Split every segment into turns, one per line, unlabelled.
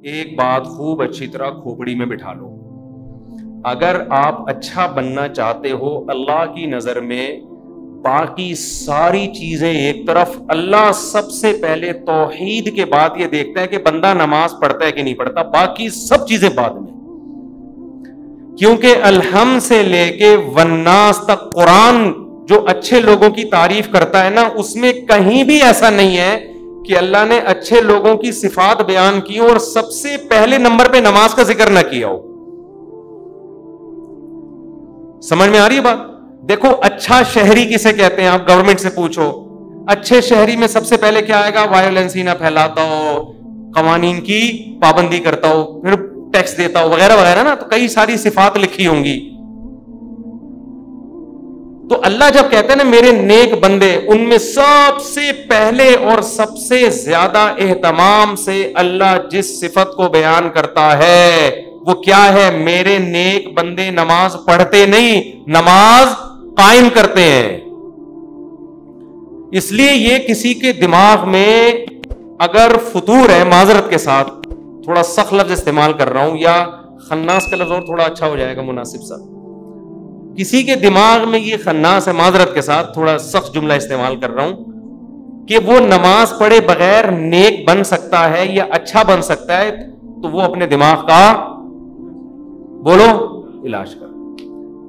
ایک بات خوب اچھی طرح کھوپڑی میں بٹھا لو، اگر آپ اچھا بننا چاہتے ہو اللہ کی نظر میں، باقی ساری چیزیں ایک طرف، اللہ سب سے پہلے توحید کے بعد یہ دیکھتا ہے کہ بندہ نماز پڑھتا ہے کہ نہیں پڑھتا، باقی سب چیزیں بعد میں. کیونکہ الحمد سے لے کے والناس تک قرآن جو اچھے لوگوں کی تعریف کرتا ہے نا، اس میں کہیں بھی ایسا نہیں ہے کہ اللہ نے اچھے لوگوں کی صفات بیان کی اور سب سے پہلے نمبر پہ نماز کا ذکر نہ کیا ہو. سمجھ میں آ رہی ہے بات؟ دیکھو اچھا شہری کسے کہتے ہیں، آپ گورنمنٹ سے پوچھو، اچھے شہری میں سب سے پہلے کیا آئے گا؟ وائلنس ہی نہ پھیلاتا ہو، قوانین کی پابندی کرتا ہو، پھر ٹیکس دیتا ہو، وغیرہ وغیرہ نا، تو کئی ساری صفات لکھی ہوں گی. تو اللہ جب کہتے ہیں نا میرے نیک بندے، ان میں سب سے پہلے اور سب سے زیادہ اہتمام سے اللہ جس صفت کو بیان کرتا ہے وہ کیا ہے؟ میرے نیک بندے نماز پڑھتے نہیں، نماز قائم کرتے ہیں. اس لیے یہ کسی کے دماغ میں اگر فطور ہے، معذرت کے ساتھ تھوڑا سخت لفظ استعمال کر رہا ہوں، یا خناس کا لفظ اور تھوڑا اچھا ہو جائے گا مناسب سا، کسی کے دماغ میں یہ خناس ہے، معذرت کے ساتھ تھوڑا سخت جملہ استعمال کر رہا ہوں، کہ وہ نماز پڑھے بغیر نیک بن سکتا ہے یا اچھا بن سکتا ہے، تو وہ اپنے دماغ کا بولو علاج کر.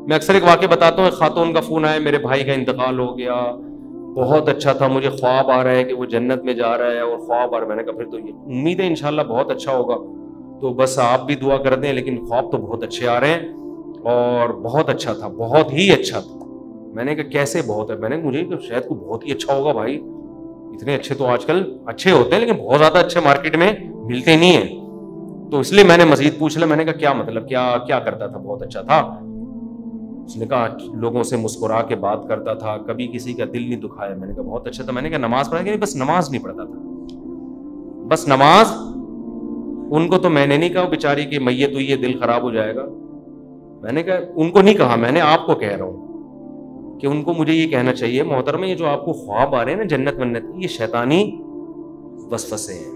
میں اکثر ایک واقعہ بتاتا ہوں، ایک خاتون کا فون آیا، میرے بھائی کا انتقال ہو گیا، بہت اچھا تھا، مجھے خواب آ رہا ہے کہ وہ جنت میں جا رہا ہے، اور خواب آ رہا ہے. میں نے کہا پھر تو یہ امید ہے انشاءاللہ بہت اچھا ہوگا، تو بس آپ بھی دعا کر دیں، لیکن خواب تو بہت اچھے آ رہے ہیں، اور بہت اچھا تھا، بہت ہی اچھا تھا. میں نے کہا کیسے بہت ہے؟ میں نے مجھے شاید کو بہت ہی اچھا ہوگا بھائی، اتنے اچھے تو آج کل اچھے ہوتے ہیں لیکن بہت زیادہ اچھے مارکیٹ میں ملتے نہیں ہیں. تو اس لیے میں نے مزید پوچھ لیا، میں نے کہا کیا مطلب، کیا کرتا تھا؟ بہت اچھا تھا. اس نے کہا لوگوں سے مسکرا کے بات کرتا تھا، کبھی کسی کا دل نہیں دکھایا. میں نے کہا بہت اچھا تھا. میں نے کہا نماز پڑھا کہ؟ بس نماز نہیں پڑھتا تھا، بس نماز. ان کو تو میں نے نہیں کہا بیچاری کہ میت ہوئی ہے دل خراب ہو جائے گا، میں نے کہا ان کو نہیں کہا، میں نے آپ کو کہہ رہا ہوں کہ ان کو مجھے یہ کہنا چاہیے محترمہ، یہ جو آپ کو خواب آ رہے ہیں نا جنت منت کی، یہ شیطانی وسوسے ہیں.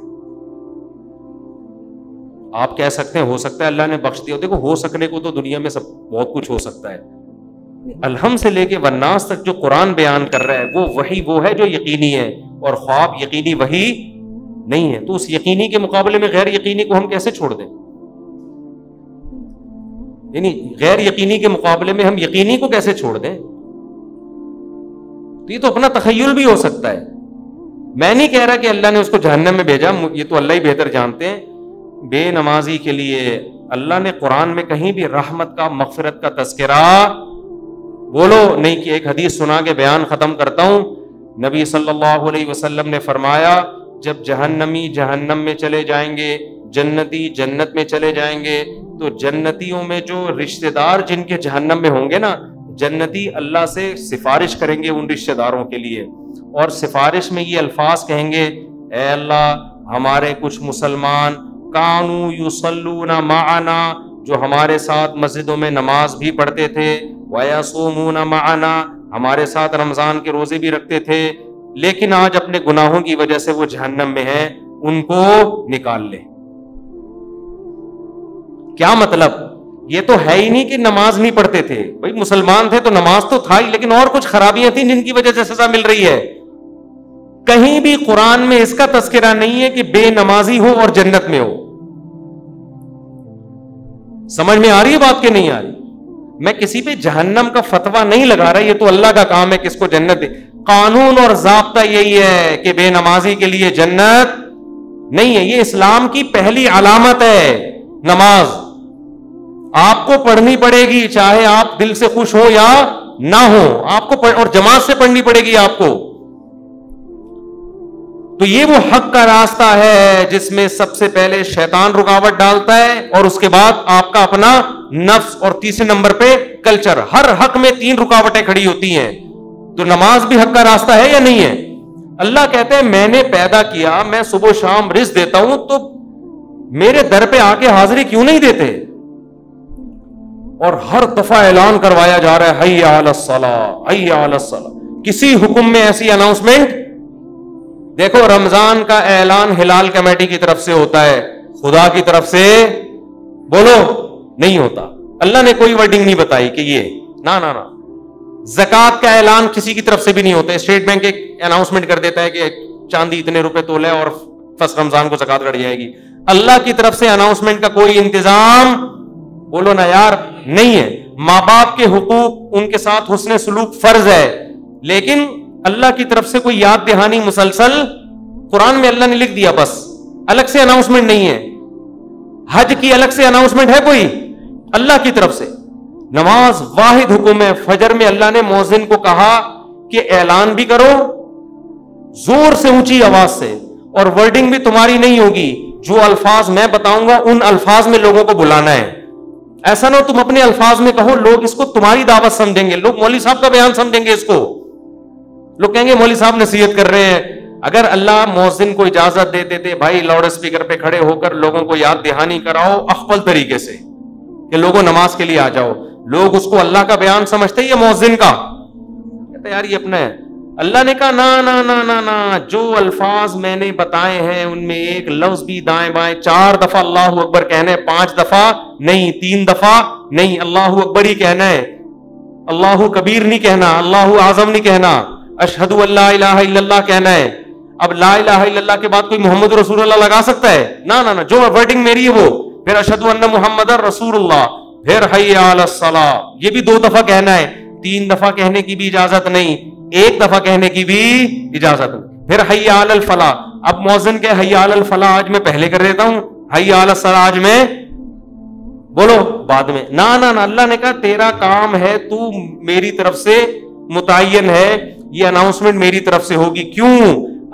آپ کہہ سکتے ہیں ہو سکتا ہے اللہ نے بخش دیا، دیکھو ہو سکنے کو تو دنیا میں سب بہت کچھ ہو سکتا ہے. الحمد سے لے کے والناس تک جو قرآن بیان کر رہا ہے وہ وحی وہ ہے جو یقینی ہے، اور خواب یقینی وحی نہیں ہے. تو اس یقینی کے مقابلے میں غیر یقینی کو ہم کیسے چھوڑ دیں؟ یعنی غیر یقینی کے مقابلے میں ہم یقینی کو کیسے چھوڑ دیں؟ تو یہ تو اپنا تخیل بھی ہو سکتا ہے. میں نہیں کہہ رہا کہ اللہ نے اس کو جہنم میں بھیجا، یہ تو اللہ ہی بہتر جانتے ہیں. بے نمازی کے لیے اللہ نے قرآن میں کہیں بھی رحمت کا، مغفرت کا تذکرہ بولو نہیں کہ. ایک حدیث سنا کے بیان ختم کرتا ہوں. نبی صلی اللہ علیہ وسلم نے فرمایا جب جہنمی جہنم میں چلے جائیں گے، جنتی جنت میں چلے جائیں گے، تو جنتیوں میں جو رشتہ دار جن کے جہنم میں ہوں گے نا، جنتی اللہ سے سفارش کریں گے ان رشتہ داروں کے لیے، اور سفارش میں یہ الفاظ کہیں گے، اے اللہ ہمارے کچھ مسلمان کانو یصلون معنا، جو ہمارے ساتھ مسجدوں میں نماز بھی پڑھتے تھے، ویصومون معنا، ہمارے ساتھ رمضان کے روزے بھی رکھتے تھے، لیکن آج اپنے گناہوں کی وجہ سے وہ جہنم میں ہیں، ان کو نکال لے. کیا مطلب؟ یہ تو ہے ہی نہیں کہ نماز نہیں پڑھتے تھے، بھائی مسلمان تھے تو نماز تو تھا ہی، لیکن اور کچھ خرابیاں تھیں جن کی وجہ سے سزا مل رہی ہے. کہیں بھی قرآن میں اس کا تذکرہ نہیں ہے کہ بے نمازی ہو اور جنت میں ہو. سمجھ میں آ رہی ہے بات کہ نہیں آ رہی؟ میں کسی پہ جہنم کا فتویٰ نہیں لگا رہا، یہ تو اللہ کا کام ہے کس کو جنت دے. قانون اور ضابطہ یہی ہے کہ بے نمازی کے لیے جنت نہیں ہے. یہ اسلام کی پہلی علامت ہے نماز. آپ کو پڑھنی پڑے گی، چاہے آپ دل سے خوش ہو یا نہ ہو، آپ کو اور جماعت سے پڑھنی پڑے گی آپ کو. تو یہ وہ حق کا راستہ ہے جس میں سب سے پہلے شیطان رکاوٹ ڈالتا ہے، اور اس کے بعد آپ کا اپنا نفس، اور تیسرے نمبر پہ کلچر. ہر حق میں 3 رکاوٹیں کھڑی ہوتی ہیں. تو نماز بھی حق کا راستہ ہے یا نہیں ہے؟ اللہ کہتے ہیں میں نے پیدا کیا، میں صبح و شام رزق دیتا ہوں، تو میرے در پہ آ کے حاضری کیوں نہیں دیتے؟ اور ہر دفعہ اعلان کروایا جا رہا ہے حی علی الصلاۃ، حی علی الصلاۃ. کسی حکم میں ایسی اناؤنسمنٹ دیکھو، رمضان کا اعلان ہلال کمیٹی کی طرف سے ہوتا ہے، خدا کی طرف سے بولو نہیں ہوتا. اللہ نے کوئی ورڈنگ نہیں بتائی کہ یہ نا نا نا. زکات کا اعلان کسی کی طرف سے بھی نہیں ہوتا. اسٹیٹ بینک ایک اناؤنسمنٹ کر دیتا ہے کہ چاندی اتنے روپے تولے اور فرسٹ رمضان کو زکات کٹ جائے گی. اللہ کی طرف سے اناؤنسمنٹ کا کوئی انتظام بولو نا یار نہیں ہے. ماں باپ کے حقوق ان کے ساتھ حسن سلوک فرض ہے, لیکن اللہ کی طرف سے کوئی یاد دہانی مسلسل قرآن میں اللہ نے لکھ دیا, بس الگ سے اناؤنسمنٹ نہیں ہے. حج کی الگ سے اناؤنسمنٹ ہے کوئی اللہ کی طرف سے. نماز واحد حکم ہے. فجر میں اللہ نے مؤذن کو کہا کہ اعلان بھی کرو زور سے اونچی آواز سے, اور ورڈنگ بھی تمہاری نہیں ہوگی, جو الفاظ میں بتاؤں گا ان الفاظ میں لوگوں کو بلانا ہے. ایسا نہ ہو تم اپنے الفاظ میں کہو, لوگ اس کو تمہاری دعوت سمجھیں گے, لوگ مولوی صاحب کا بیان سمجھیں گے اس کو, لوگ کہیں گے مولوی صاحب نصیحت کر رہے ہیں. اگر اللہ مؤذن کو اجازت دے دیتے بھائی لاؤڈ اسپیکر پہ کھڑے ہو کر لوگوں کو یاد دہانی کراؤ افضل طریقے سے کہ لوگوں نماز کے لیے آ جاؤ, لوگ اس کو اللہ کا بیان سمجھتے یا مؤذن کا, کہتے یار یہ اپنا ہے. اللہ نے کہا نا نا نا نا نا, جو الفاظ میں نے بتائے ہیں ان میں ایک لفظ بھی دائیں بائیں 4 دفعہ اللہ اکبر کہنا ہے, 5 دفعہ نہیں, 3 دفعہ نہیں, اللہ اکبر ہی کہنا ہے, اللہ کبیر نہیں کہنا, اللہ اعظم نہیں کہنا, اشہد ان لا الہ الا اللہ کہنا ہے. اب لا الہ الا اللہ کے بعد کوئی محمد رسول اللہ لگا سکتا ہے؟ نا نا نا, جو ورڈنگ میری ہے وہ, پھر اشہد ان محمد رسول اللہ, پھر حی علی الصلاۃ, یہ بھی 2 دفعہ کہنا ہے, 3 دفعہ کہنے کی بھی اجازت نہیں, 1 دفعہ کہنے کی بھی اجازت نہیں, پھر حی علی الفلاح. اب مؤذن کہ حی علی الفلاح آج میں پہلے کر دیتا ہوں, حی علی الصلاۃ آج میں بولو بعد میں. نا نا نا, اللہ نے کہا تیرا کام ہے, تو میری طرف سے متعین ہے, یہ اناؤنسمنٹ میری طرف سے ہوگی. کیوں؟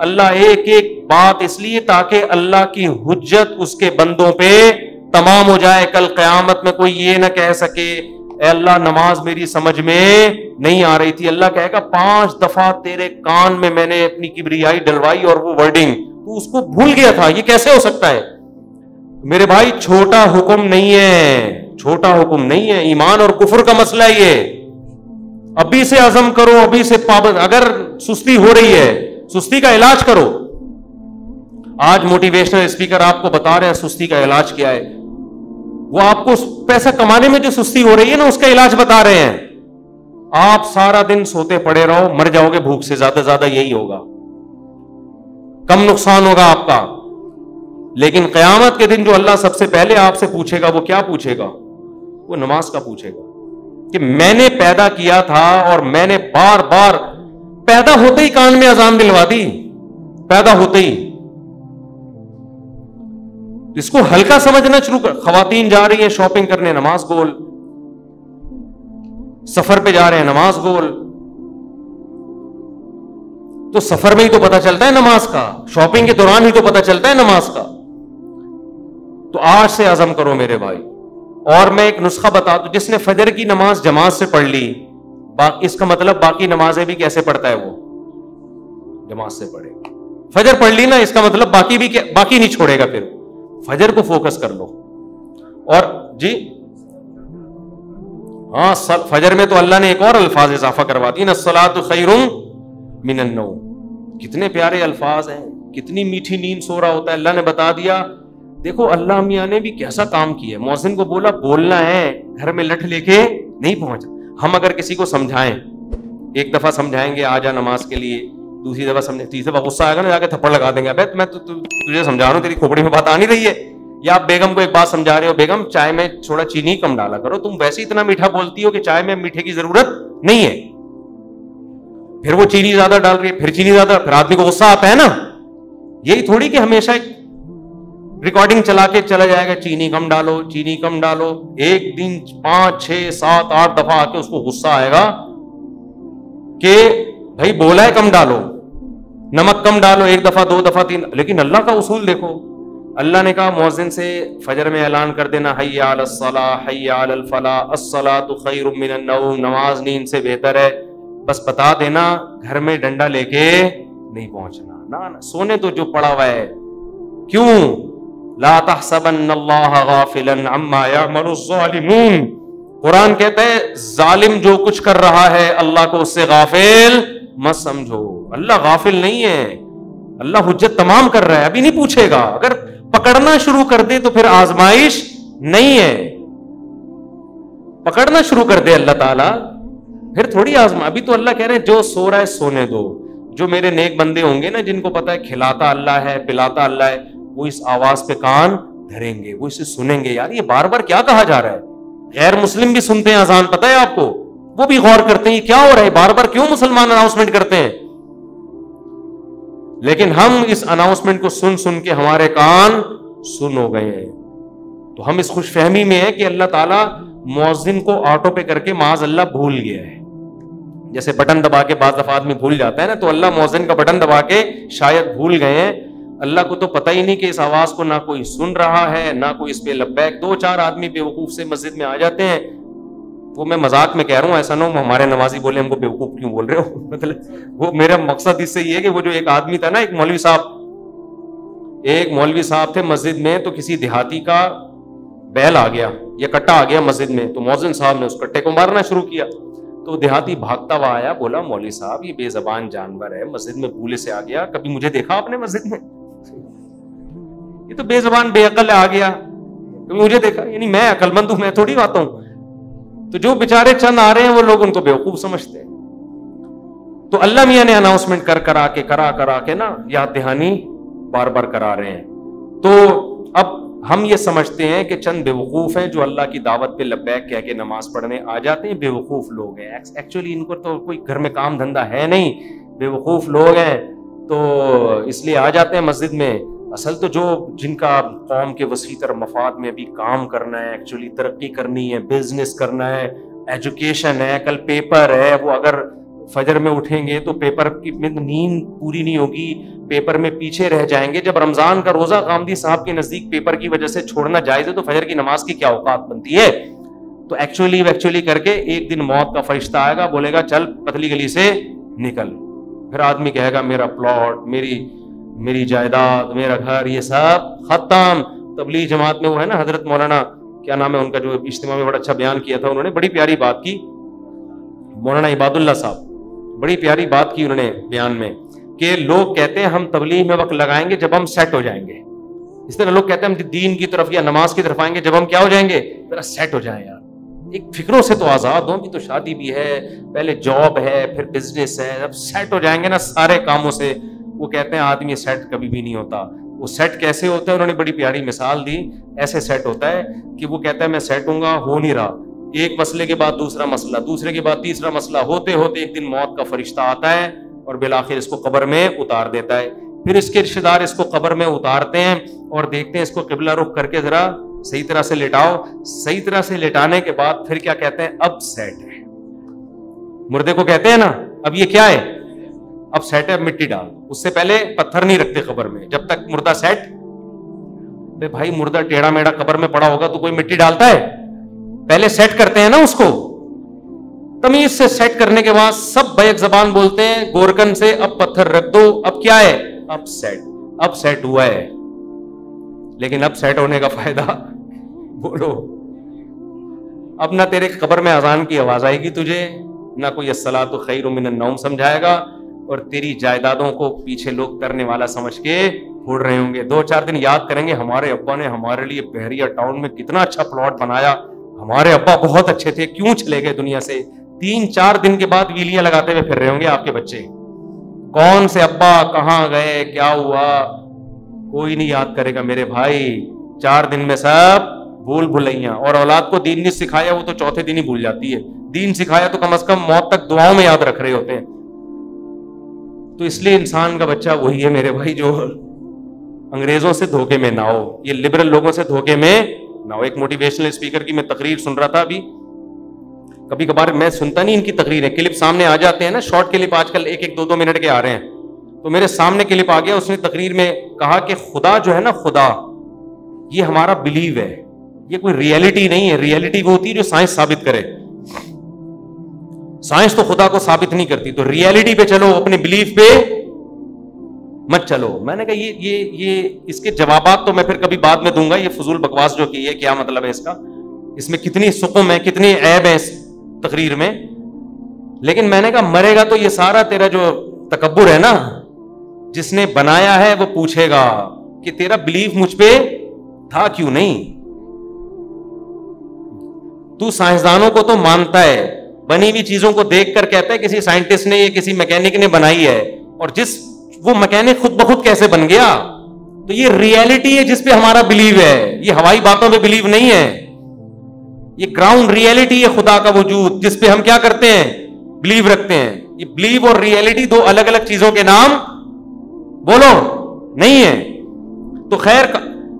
اللہ ایک ایک بات اس لیے تاکہ اللہ کی حجت اس کے بندوں پہ تمام ہو جائے. کل قیامت میں کوئی یہ نہ کہہ سکے اے اللہ نماز میری سمجھ میں نہیں آ رہی تھی. اللہ کہے گا 5 دفعہ تیرے کان میں نے اپنی کبریائی ڈلوائی اور وہ ورڈنگ تو اس کو بھول گیا تھا, یہ کیسے ہو سکتا ہے؟ میرے بھائی چھوٹا حکم نہیں ہے, چھوٹا حکم نہیں ہے, ایمان اور کفر کا مسئلہ یہ. ابھی سے عزم کرو, ابھی سے پابند. اگر سستی ہو رہی ہے سستی کا علاج کرو. آج موٹیویشنل اسپیکر آپ کو بتا رہے ہیں سستی کا علاج کیا ہے. وہ آپ کو پیسہ کمانے میں جو سستی ہو رہی ہے نا اس کا علاج بتا رہے ہیں. آپ سارا دن سوتے پڑے رہو, مر جاؤ گے بھوک سے, زیادہ زیادہ یہی ہوگا, کم نقصان ہوگا آپ کا. لیکن قیامت کے دن جو اللہ سب سے پہلے آپ سے پوچھے گا وہ کیا پوچھے گا؟ وہ نماز کا پوچھے گا کہ میں نے پیدا کیا تھا اور میں نے بار بار پیدا ہوتے ہی کان میں اذان دلوا دی, پیدا ہوتے ہی. اس کو ہلکا سمجھنا شروع کر. خواتین جا رہی ہیں شاپنگ کرنے, نماز گول. سفر پہ جا رہے ہیں, نماز گول. تو سفر میں ہی تو پتہ چلتا ہے نماز کا, شاپنگ کے دوران ہی تو پتہ چلتا ہے نماز کا. تو آج سے عزم کرو میرے بھائی. اور میں ایک نسخہ بتا دوں, جس نے فجر کی نماز جماعت سے پڑھ لی, اس کا مطلب باقی نمازیں بھی کیسے پڑھتا ہے وہ؟ جماعت سے پڑھے. فجر پڑھ لی نا, اس کا مطلب باقی بھی باقی نہیں چھوڑے گا. پھر فجر کو فوکس کر لو. اور جی ہاں, فجر میں تو اللہ نے ایک اور الفاظ اضافہ کروا دی نا, الصلاۃ خیر من النوم. کتنے پیارے الفاظ ہیں, کتنی میٹھی نیند سو رہا ہوتا ہے. اللہ نے بتا دیا. دیکھو اللہ میاں نے بھی کیسا کام کیا. مؤذن کو بولا بولنا ہے, گھر میں لٹھ لے کے نہیں پہنچا. ہم اگر کسی کو سمجھائیں, 1 دفعہ سمجھائیں گے آ جا نماز کے لیے, دوسری دفعہ سمجھیں, تیسری دفعہ غصہ آئے گا نا, جا کے تھپڑ لگا دیں گے, ابے میں تجھے سمجھا رہا ہوں, تیری کھوپڑی میں بات آ نہیں رہی ہے. یا آپ بیگم کو ایک بات سمجھا رہے ہو, بیگم چائے میں تھوڑا چینی کم ڈالا کرو, تم ویسے اتنا میٹھا بولتی ہو کہ چائے میں میٹھے کی ضرورت نہیں ہے. پھر وہ چینی زیادہ ڈال رہی ہے, پھر چینی زیادہ, پھر آدمی کو غصہ آتا ہے نا. یہی تھوڑی کہ ہمیشہ ایک ریکارڈنگ چلا کے چلا جائے گا, چینی کم ڈالو, چینی کم ڈالو. ایک دن 5 6 7 8 دفعہ آ کے اس کو غصہ آئے گا کہ بھائی بولا ہے کم ڈالو, نمک کم ڈالو, 1 دفعہ 2 دفعہ 3. لیکن اللہ کا اصول دیکھو, اللہ نے کہا مؤذن سے فجر میں اعلان کر دینا, حی علی الصلاۃ حی علی الفلاح الصلاۃ خیر من النوم. نماز نیند سے بہتر ہے. بس بتا دینا, گھر میں ڈنڈا لے کے نہیں پہنچنا. نہ سونے تو جو پڑا ہوا ہے. کیوں؟ لا تحسبن اللہ غافلا عما یعمل الظالمون. قرآن کہتا ہے ظالم جو کچھ کر رہا ہے اللہ کو اس سے غافل مت سمجھو. اللہ غافل نہیں ہے, اللہ حجت تمام کر رہا ہے, ابھی نہیں پوچھے گا. اگر پکڑنا شروع کر دے تو پھر آزمائش نہیں ہے. پکڑنا شروع کر دے اللہ تعالیٰ پھر تھوڑی آزما. ابھی تو اللہ کہہ رہے ہیں جو سو رہا ہے سونے دو. جو میرے نیک بندے ہوں گے نا, جن کو پتا ہے کھلاتا اللہ ہے پلاتا اللہ ہے, وہ اس آواز پہ کان دھریں گے, وہ اسے سنیں گے. یار یہ بار بار کیا کہا جا رہا ہے؟ غیر مسلم بھی سنتے ہیں اذان, پتہ ہے آپ کو, وہ بھی غور کرتے ہیں یہ کیا ہو رہا ہے, بار بار کیوں مسلمان اناؤنسمنٹ کرتے ہیں. لیکن ہم اس اناؤنسمنٹ کو سن سن کے ہمارے کان سن ہو گئے ہیں. تو ہم اس خوش فہمی میں ہیں کہ اللہ تعالیٰ مؤذن کو آٹو پہ کر کے معاذ اللہ بھول گیا ہے. جیسے بٹن دبا کے بعض دفعہ آدمی بھول جاتا ہے نا, تو اللہ مؤذن کا بٹن دبا کے شاید بھول گئے ہیں. اللہ کو تو پتہ ہی نہیں کہ اس آواز کو نہ کوئی سن رہا ہے نہ کوئی اس پہ لبیک. 2-4 آدمی بیوقوف سے مسجد میں آ جاتے ہیں. وہ میں مذاق میں کہہ رہا ہوں, ایسا نہ ہو ہمارے نمازی بولے ہم کو بیوقوف کیوں بول رہے ہو. مطلب وہ میرا مقصد اس سے یہ ہے کہ وہ جو ایک آدمی تھا نا, ایک مولوی صاحب تھے مسجد میں, تو کسی دیہاتی کا بیل آ گیا یا کٹا آ گیا مسجد میں, تو مؤذن صاحب نے اس کٹے کو مارنا شروع کیا. تو دیہاتی بھاگتا ہوا آیا, بولا مولوی صاحب یہ بے زبان جانور ہے, مسجد میں بھولے سے آ گیا, کبھی مجھے دیکھا آپ نے مسجد میں؟ یہ تو بے زبان بے عقل آ گیا, مجھے دیکھا؟ یعنی میں عقل مند ہوں, میں تھوڑی آتا ہوں. تو جو بےچارے چند آ رہے ہیں وہ لوگ ان کو بیوقوف سمجھتے ہیں. تو اللہ میاں نے اناؤنسمنٹ کرا کے نا یاد دہانی بار بار کرا رہے ہیں. تو اب ہم یہ سمجھتے ہیں کہ چند بیوقوف ہیں جو اللہ کی دعوت پہ لبیک کہہ کے نماز پڑھنے آ جاتے ہیں. بیوقوف لوگ ہیں, ایکچولی ان کو تو کوئی گھر میں کام دھندا ہے نہیں, بیوقوف لوگ ہیں, تو اس لیے آ جاتے ہیں مسجد میں. اصل تو جن کا قوم کے وسیع تر مفاد میں بھی کام کرنا ہے, ایکچولی ترقی کرنی ہے, بزنس کرنا ہے, ایجوکیشن ہے, کل پیپر ہے, وہ اگر فجر میں اٹھیں گے تو پیپر کی نیند پوری نہیں ہوگی, پیپر میں پیچھے رہ جائیں گے. جب رمضان کا روزہ غامدی صاحب کے نزدیک پیپر کی وجہ سے چھوڑنا جائز ہے تو فجر کی نماز کی کیا اوقات بنتی ہے؟ تو ایکچولی کر کے ایک دن موت کا فرشتہ آئے گا, بولے گا چل پتلی گلی سے نکل. پھر آدمی کہے گا میرا پلاٹ, میری جائیداد, میرا گھر, یہ سب ختم. تبلیغ جماعت میں وہ ہے نا حضرت مولانا کیا نام ہے ان کا, جو اجتماع میں بڑا اچھا بیان کیا تھا, انہوں نے بڑی پیاری بات کی, مولانا عباد اللہ صاحب, بڑی پیاری بات کی انہوں نے بیان میں, کہ لوگ کہتے ہیں ہم تبلیغ میں وقت لگائیں گے جب ہم سیٹ ہو جائیں گے. اس طرح لوگ کہتے ہیں ہم دین کی طرف یا نماز کی طرف آئیں گے جب ہم کیا ہو جائیں گے, ذرا سیٹ ہو جائیں. یار ایک فکروں سے تو آزاد ہوں, بھی تو شادی بھی ہے, پہلے جاب ہے, پھر بزنس ہے, جب سیٹ ہو جائیں گے نا سارے کاموں سے. وہ کہتے ہیں آدمی سیٹ کبھی بھی نہیں ہوتا. وہ سیٹ کیسے ہوتا ہے, انہوں نے بڑی پیاری مثال دی. ایسے سیٹ ہوتا ہے کہ وہ کہتا ہے میں سیٹ ہوں گا, ہو نہیں رہا, ایک مسئلے کے بعد دوسرا مسئلہ, دوسرے کے بعد تیسرا مسئلہ, ہوتے ہوتے ایک دن موت کا فرشتہ آتا ہے اور بالآخر اس کو قبر میں اتار دیتا ہے. پھر اس کے رشتے دار اس کو قبر میں اتارتے ہیں اور دیکھتے ہیں اس کو قبلہ رخ کر کے ذرا صحیح طرح سے لٹاؤ. صحیح طرح سے لٹانے کے بعد پھر کیا کہتے ہیں, اب سیٹ ہے. مردے کو کہتے ہیں نا اب یہ کیا ہے, اب سیٹ ہے, اب مٹی ڈال. اس سے پہلے پتھر نہیں رکھتے قبر میں جب تک مردہ سیٹ. بھائی مردہ ٹیڑھا میڑھا قبر میں پڑا ہوگا تو کوئی مٹی ڈالتا ہے؟ پہلے سیٹ کرتے ہیں نا اس کو. تمیز سے سیٹ کرنے کے بعد سب بیک زبان بولتے ہیں گورکن سے, اب پتھر رکھ دو, اب کیا ہے, اب سیٹ ہوا ہے. لیکن اب سیٹ ہونے کا فائدہ بولو, اب نہ تیرے قبر میں اذان کی آواز آئے گی تجھے, نہ کوئی الصلاۃ خیر من النوم سمجھائے گا, اور تیری جائیدادوں کو پیچھے لوگ کرنے والا سمجھ کے پھوڑ رہے ہوں گے. 2-4 دن یاد کریں گے ہمارے ابا نے ہمارے لیے بحریہ ٹاؤن میں کتنا اچھا پلاٹ بنایا, ہمارے ابا بہت اچھے تھے, کیوں چلے گئے دنیا سے. 3-4 دن کے بعد ویلیاں لگاتے ہوئے پھر رہے ہوں گے آپ کے بچے, کون سے ابا کہاں گئے, کیا ہوا, کوئی نہیں یاد کرے گا میرے بھائی. 4 دن میں سب بھول بھلائیاں. اور اولاد کو دین نہیں سکھایا وہ تو چوتھے دن ہی بھول جاتی ہے, دین سکھایا تو کم از کم موت تک دعاؤں میں یاد رکھ رہے ہوتے ہیں. تو اس لیے انسان کا بچہ وہی ہے میرے بھائی جو انگریزوں سے دھوکے میں نہ ہو, یہ لبرل لوگوں سے دھوکے میں نہ ہو. ایک موٹیویشنل اسپیکر کی میں تقریر سن رہا تھا ابھی, کبھی کبھار میں سنتا نہیں ان کی تقریریں, کلپ سامنے آ جاتے ہیں نا, شارٹ کلپ آج کل 1-2 منٹ کے آ رہے ہیں, تو میرے سامنے کلپ آ گیا. اس نے تقریر میں کہا کہ خدا جو ہے نا, خدا یہ ہمارا بلیو ہے, یہ کوئی ریئلٹی نہیں ہے. ریئلٹی وہ ہوتی ہے جو سائنس ثابت کرے, سائنس تو خدا کو ثابت نہیں کرتی. تو ریئلٹی پہ چلو, اپنے بلیف پہ مت چلو. میں نے کہا یہ اس کے جوابات تو میں پھر کبھی بعد میں دوں گا. یہ فضول بکواس جو کی ہے کیا مطلب ہے اس کا, اس میں کتنی سقم ہے, کتنی عیب ہے اس تقریر میں. لیکن میں نے کہا مرے گا تو یہ سارا تیرا جو تکبر ہے نا, جس نے بنایا ہے وہ پوچھے گا کہ تیرا بلیف مجھ پہ تھا کیوں نہیں. تو سائنسدانوں کو تو مانتا ہے, بنی ہوئی چیزوں کو دیکھ کر کہتا ہے کسی سائنٹسٹ نے یا کسی میکینک نے بنائی ہے, اور وہ میکینک خود بخود کیسے بن گیا. تو یہ ریئلٹی ہے جس پہ ہمارا بلیو ہے, یہ ہوائی باتوں پہ بلیو نہیں ہے. یہ گراؤنڈ ریئلٹی ہے خدا کا وجود, جس پہ ہم کیا کرتے ہیں, بلیو رکھتے ہیں. یہ بلیو اور ریئلٹی دو الگ الگ چیزوں کے نام بولو نہیں ہے. تو خیر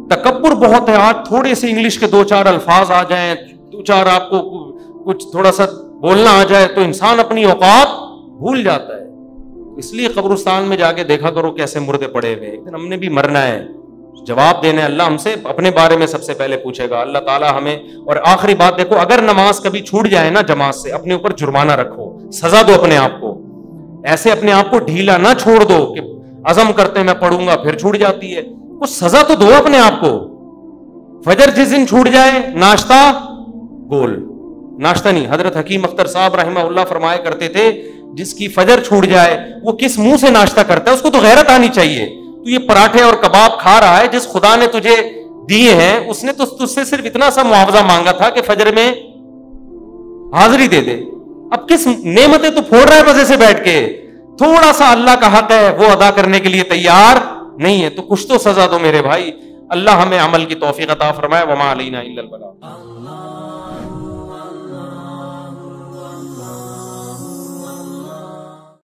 تکبر بہت ہے. آج تھوڑے سے انگلش کے 2-4 الفاظ آ جائیں, 2-4 آپ کو کچھ تھوڑا سا بولنا آ جائے تو انسان اپنی اوقات بھول جاتا ہے. اس لیے قبرستان میں جا کے دیکھا کرو کیسے مردے پڑے ہوئے. ایک دن ہم نے بھی مرنا ہے, جواب دینا ہے. اللہ ہم سے اپنے بارے میں سب سے پہلے پوچھے گا اللہ تعالیٰ ہمیں. اور آخری بات دیکھو, اگر نماز کبھی چھوٹ جائے نا جماعت سے, اپنے اوپر جرمانہ رکھو, سزا دو اپنے آپ کو. ایسے اپنے آپ کو ڈھیلا نہ چھوڑ دو کہ عزم کرتے میں پڑھوں گا پھر چھوٹ جاتی ہے. کچھ سزا تو دو اپنے آپ کو. فجر جس دن چھوٹ جائے ناشتہ گول, ناشتہ نہیں. حضرت حکیم اختر صاحب رحمہ اللہ فرمایا کرتے تھے جس کی فجر چھوٹ جائے وہ کس منہ سے ناشتہ کرتا ہے, اس کو تو غیرت آنی چاہیے. تو یہ پراٹھے اور کباب کھا رہا ہے, جس خدا نے تجھے دیے ہیں اس نے تو تجھ سے صرف اتنا سا معاوضہ مانگا تھا کہ فجر میں حاضری دے دے. اب کس نعمتیں تو پھوڑ رہا ہے بس ایسے بیٹھ کے. تھوڑا سا اللہ کا حق ہے وہ ادا کرنے کے لیے تیار نہیں ہے, تو کچھ تو سزا دو میرے بھائی. اللہ ہمیں عمل کی توفیق عطا فرمائے. وما علینا الا البلاغ.